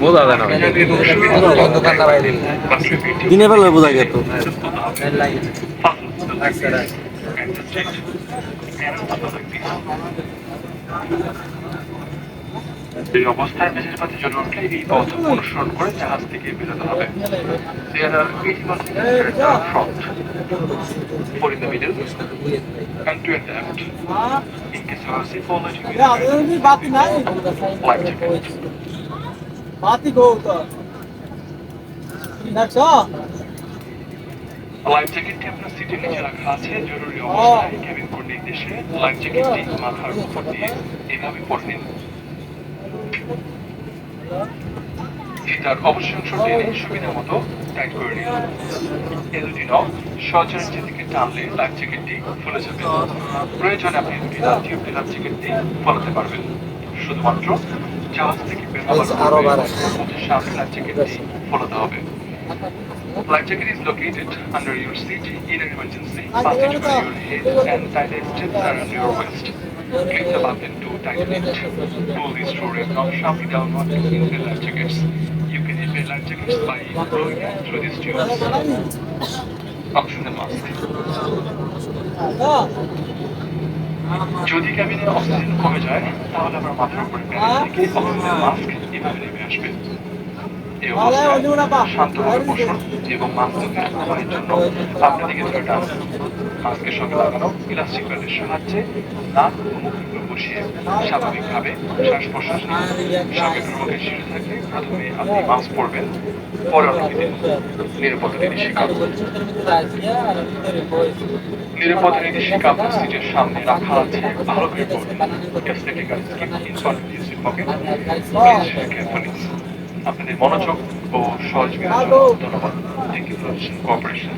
বোঝা যায় না দিনের বেলায় বোঝা যেত। এই অবস্থায় মেঝের জন্য উঠলে এই পথ অনুসরণ করে জাহাজ থেকে বেরোতে হবে। There are 81 steps down front, 4 in the middle, and 2 at the left. In case you are safe, follow to life jacket. Life জ্যাকেটটি আপনার সিটের নিচে রাখা আছে। জরুরি অবস্থায় কেবিন ক্রু নির্দেশে লাইফ জ্যাকেটটি মাথার উপর দিয়ে এভাবে পরে নিন। এটার অবশিষ্ট টেনে সুবিধা মতো টাইট করে নিন। এই দুটি নব সহজে যেদিকে টানলে লাইফ জ্যাকেটটি খুলে যাবে। প্রয়োজনে আপনি দুটি লাঠি অব্দি লাইফ জ্যাকেটটি ফলাতে পারবেন। শুধুমাত্র জাহাজ থেকে বের হওয়ার সামনে লাইফ জ্যাকেটটি ফলাতে হবে। Life jacket is located under your seat. In an emergency, fasten it over your head and tie the straps around your waist. Click the button to tighten it. Pull this storage knob sharply downward to inflate life jackets. You can inflate life jackets by blowing through these tubes. Optional mask. যদি ক্যাবিনে oxygen কমে যায় তাহলে আমার মাথার উপরে panel থেকে oxygen mask এভাবে নেমে আসবে। এই অবস্থায় শান্তভাবে বসুন এবং মাস্ককে ঘুমানোর জন্য আপনার দিকে ধরে টানুন। মাস্কের সঙ্গে লাগানো ইলাস্টিক ব্যান্ডের সাহায্যে নাক ও মুখগুলো বসিয়ে স্বাভাবিকভাবে শ্বাস প্রশ্বাস নিন। সঙ্গে প্রমুখের শিশু থাকলে প্রথমে আপনি মাস্ক পরবেন, পরে অন্যকে দিন। নিরাপত্তা নির্দেশিকা নিরাপত্তা নির্দেশিকা আপনার সিটের সামনে রাখা আছে। ভালো করে পড়ুন। আপনাদের মনোযোগ ও সহযোগিতার জন্য ধন্যবাদ। Thank you for cooperation.